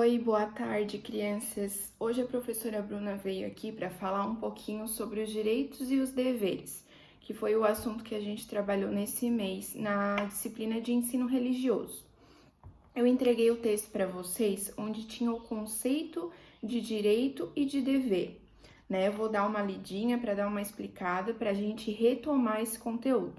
Oi, boa tarde, crianças. Hoje a professora Bruna veio aqui para falar um pouquinho sobre os direitos e os deveres, que foi o assunto que a gente trabalhou nesse mês na disciplina de ensino religioso. Eu entreguei o texto para vocês, onde tinha o conceito de direito e de dever, né? Eu vou dar uma lidinha para dar uma explicada para a gente retomar esse conteúdo.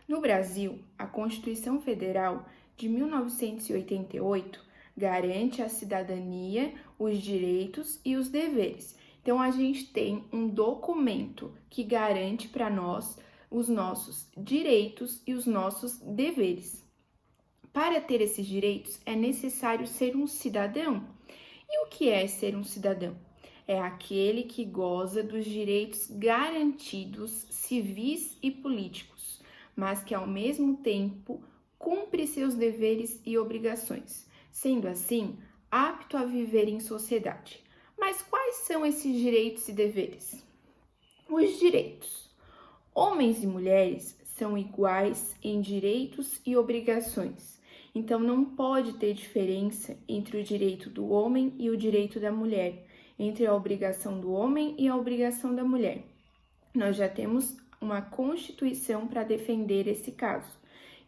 No Brasil, a Constituição Federal de 1988 garante a cidadania, os direitos e os deveres. Então, a gente tem um documento que garante para nós os nossos direitos e os nossos deveres. Para ter esses direitos, é necessário ser um cidadão. E o que é ser um cidadão? É aquele que goza dos direitos garantidos civis e políticos, mas que ao mesmo tempo cumpre seus deveres e obrigações, sendo assim apto a viver em sociedade. Mas quais são esses direitos e deveres? Os direitos. Homens e mulheres são iguais em direitos e obrigações. Então não pode ter diferença entre o direito do homem e o direito da mulher, entre a obrigação do homem e a obrigação da mulher. Nós já temos uma Constituição para defender esse caso.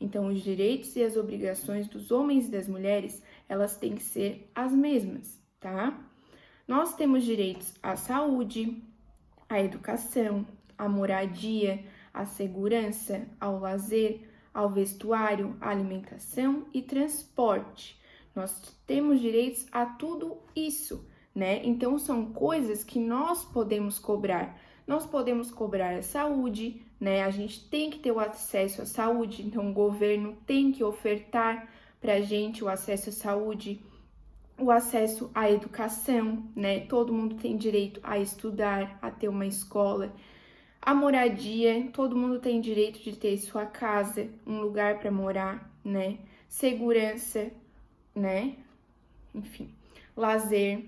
Então, os direitos e as obrigações dos homens e das mulheres, elas têm que ser as mesmas, tá? Nós temos direitos à saúde, à educação, à moradia, à segurança, ao lazer, ao vestuário, à alimentação e transporte. Nós temos direitos a tudo isso, né? Então, são coisas que nós podemos cobrar. Nós podemos cobrar a saúde, né? A gente tem que ter o acesso à saúde, então o governo tem que ofertar para a gente o acesso à saúde, o acesso à educação, né? Todo mundo tem direito a estudar, a ter uma escola. A moradia, todo mundo tem direito de ter sua casa, um lugar para morar, né? Segurança, né? Enfim, lazer,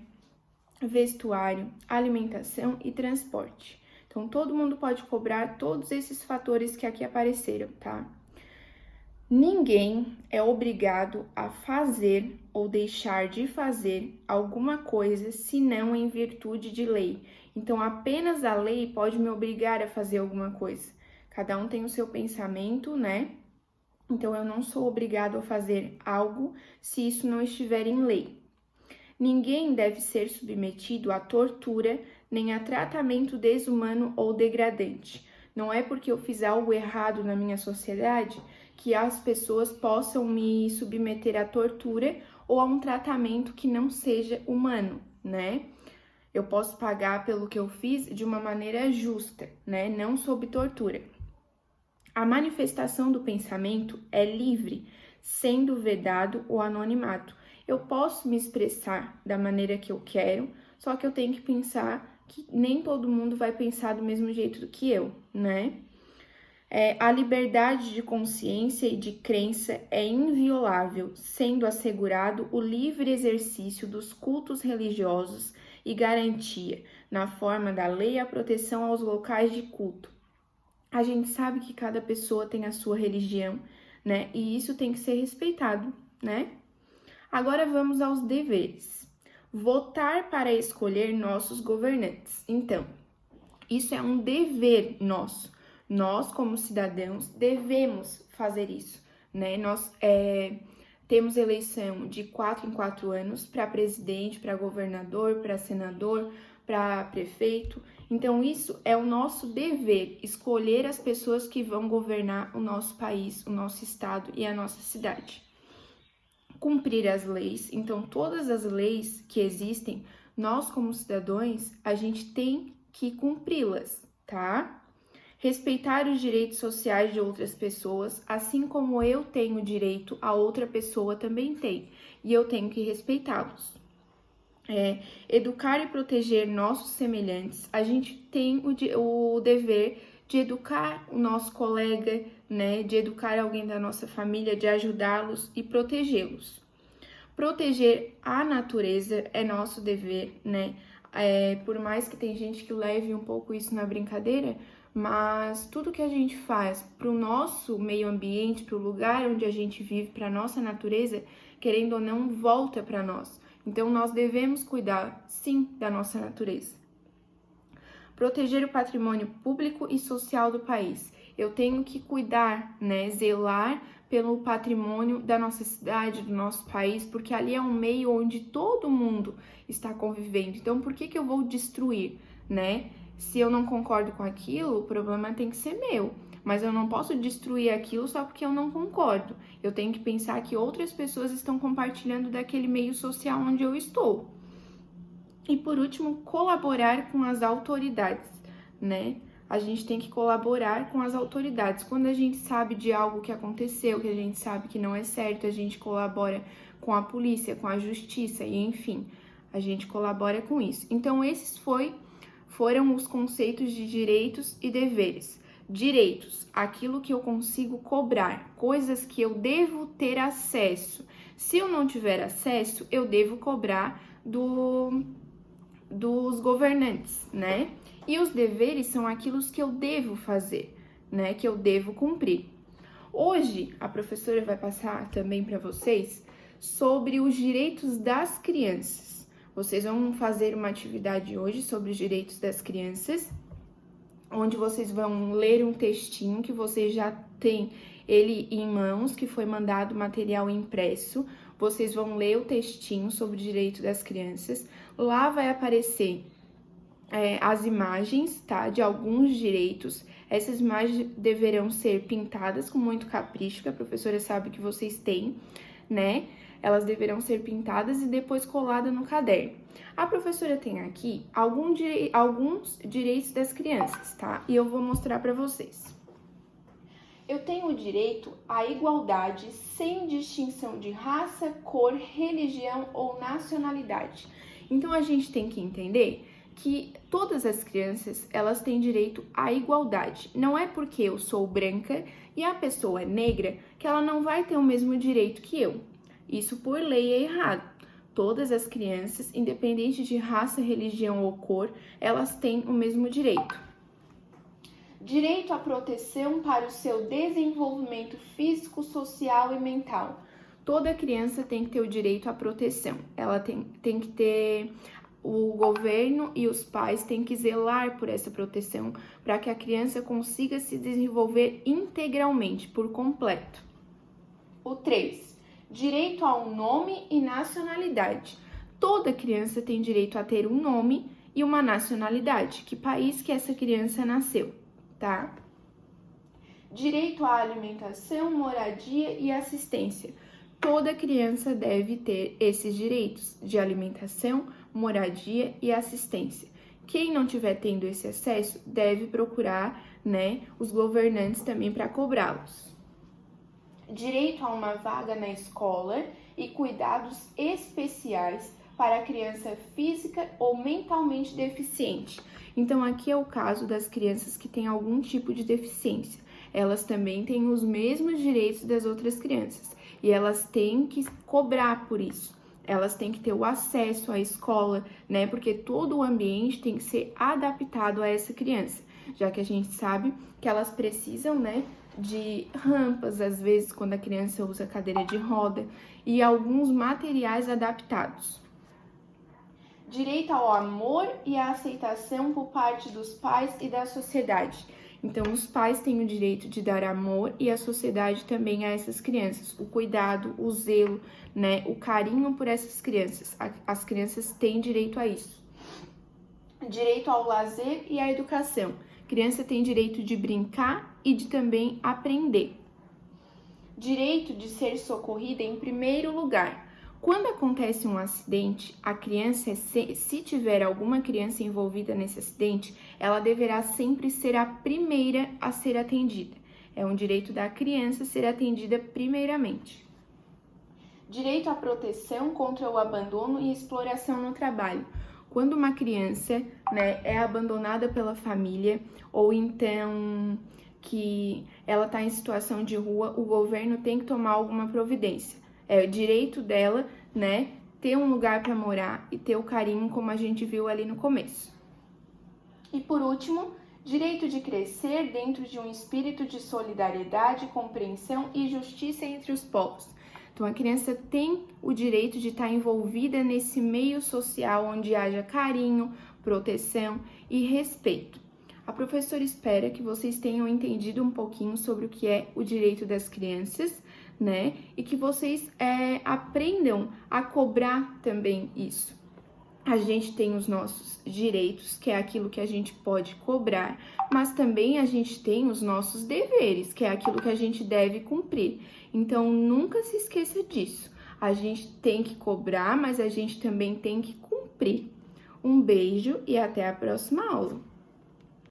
vestuário, alimentação e transporte. Então, todo mundo pode cobrar todos esses fatores que aqui apareceram, tá? Ninguém é obrigado a fazer ou deixar de fazer alguma coisa senão em virtude de lei. Então, apenas a lei pode me obrigar a fazer alguma coisa. Cada um tem o seu pensamento, né? Então, eu não sou obrigado a fazer algo se isso não estiver em lei. Ninguém deve ser submetido à tortura nem a tratamento desumano ou degradante. Não é porque eu fiz algo errado na minha sociedade que as pessoas possam me submeter à tortura ou a um tratamento que não seja humano, né? Eu posso pagar pelo que eu fiz de uma maneira justa, né? Não sob tortura. A manifestação do pensamento é livre, sendo vedado o anonimato. Eu posso me expressar da maneira que eu quero, só que eu tenho que pensar que nem todo mundo vai pensar do mesmo jeito do que eu, né? A liberdade de consciência e de crença é inviolável, sendo assegurado o livre exercício dos cultos religiosos e garantia, na forma da lei, a proteção aos locais de culto. A gente sabe que cada pessoa tem a sua religião, né? E isso tem que ser respeitado, né? Agora vamos aos deveres. Votar para escolher nossos governantes. Então, isso é um dever nosso. Nós, como cidadãos, devemos fazer isso, né? Nós temos eleição de 4 em 4 anos para presidente, para governador, para senador, para prefeito. Então, isso é o nosso dever, escolher as pessoas que vão governar o nosso país, o nosso estado e a nossa cidade. Cumprir as leis. Então, todas as leis que existem, nós como cidadãos, a gente tem que cumpri-las, tá? Respeitar os direitos sociais de outras pessoas, assim como eu tenho direito, a outra pessoa também tem, e eu tenho que respeitá-los. Educar e proteger nossos semelhantes, a gente tem o dever de educar o nosso colega, né, de educar alguém da nossa família, de ajudá-los e protegê-los. Proteger a natureza é nosso dever, né? Por mais que tem gente que leve um pouco isso na brincadeira, mas tudo que a gente faz para o nosso meio ambiente, para o lugar onde a gente vive, para a nossa natureza, querendo ou não, volta para nós. Então, nós devemos cuidar, sim, da nossa natureza. Proteger o patrimônio público e social do país. Eu tenho que cuidar, né, zelar pelo patrimônio da nossa cidade, do nosso país, porque ali é um meio onde todo mundo está convivendo. Então, por que eu vou destruir, né? Se eu não concordo com aquilo, o problema tem que ser meu. Mas eu não posso destruir aquilo só porque eu não concordo. Eu tenho que pensar que outras pessoas estão compartilhando daquele meio social onde eu estou. E por último, colaborar com as autoridades, né? A gente tem que colaborar com as autoridades. Quando a gente sabe de algo que aconteceu, que a gente sabe que não é certo, a gente colabora com a polícia, com a justiça e enfim, a gente colabora com isso. Então, esses foram os conceitos de direitos e deveres. Direitos, aquilo que eu consigo cobrar, coisas que eu devo ter acesso. Se eu não tiver acesso, eu devo cobrar dos governantes, né? E os deveres são aquilo que eu devo fazer, né? Que eu devo cumprir. Hoje, a professora vai passar também para vocês sobre os direitos das crianças. Vocês vão fazer uma atividade hoje sobre os direitos das crianças, onde vocês vão ler um textinho que vocês já têm ele em mãos, que foi mandado material impresso. Vocês vão ler o textinho sobre o direito das crianças. Lá vai aparecer as imagens, tá? De alguns direitos. Essas imagens deverão ser pintadas com muito capricho, que a professora sabe que vocês têm, né? Elas deverão ser pintadas e depois coladas no caderno. A professora tem aqui alguns direitos das crianças, tá? E eu vou mostrar para vocês. Eu tenho o direito à igualdade sem distinção de raça, cor, religião ou nacionalidade. Então, a gente tem que entender que todas as crianças, elas têm direito à igualdade. Não é porque eu sou branca e a pessoa é negra que ela não vai ter o mesmo direito que eu. Isso por lei é errado. Todas as crianças, independente de raça, religião ou cor, elas têm o mesmo direito. Direito à proteção para o seu desenvolvimento físico, social e mental. Toda criança tem que ter o direito à proteção. Ela tem que ter... O governo e os pais têm que zelar por essa proteção para que a criança consiga se desenvolver integralmente, por completo. O 3. Direito ao nome e nacionalidade. Toda criança tem direito a ter um nome e uma nacionalidade. Que país que essa criança nasceu, tá? Direito à alimentação, moradia e assistência. Toda criança deve ter esses direitos de alimentação, moradia e assistência. Quem não tiver tendo esse acesso deve procurar, né, os governantes também para cobrá-los. Direito a uma vaga na escola e cuidados especiais para a criança física ou mentalmente deficiente. Então, aqui é o caso das crianças que têm algum tipo de deficiência. Elas também têm os mesmos direitos das outras crianças e elas têm que cobrar por isso. Elas têm que ter o acesso à escola, né? Porque todo o ambiente tem que ser adaptado a essa criança, já que a gente sabe que elas precisam, né, de rampas, às vezes, quando a criança usa cadeira de roda, e alguns materiais adaptados. Direito ao amor e à aceitação por parte dos pais e da sociedade. Então, os pais têm o direito de dar amor e a sociedade também a essas crianças. O cuidado, o zelo, né, o carinho por essas crianças. As crianças têm direito a isso. Direito ao lazer e à educação. Criança tem direito de brincar e de também aprender. Direito de ser socorrida em primeiro lugar. Quando acontece um acidente, a criança, se tiver alguma criança envolvida nesse acidente, ela deverá sempre ser a primeira a ser atendida. É um direito da criança ser atendida primeiramente. Direito à proteção contra o abandono e exploração no trabalho. Quando uma criança, né, é abandonada pela família ou então que ela está em situação de rua, o governo tem que tomar alguma providência. É o direito dela, né, ter um lugar para morar e ter o carinho como a gente viu ali no começo. E por último, direito de crescer dentro de um espírito de solidariedade, compreensão e justiça entre os povos. Então, a criança tem o direito de estar envolvida nesse meio social onde haja carinho, proteção e respeito. A professora espera que vocês tenham entendido um pouquinho sobre o que é o direito das crianças, né? E que vocês aprendam a cobrar também isso. A gente tem os nossos direitos, que é aquilo que a gente pode cobrar, mas também a gente tem os nossos deveres, que é aquilo que a gente deve cumprir. Então, nunca se esqueça disso. A gente tem que cobrar, mas a gente também tem que cumprir. Um beijo e até a próxima aula.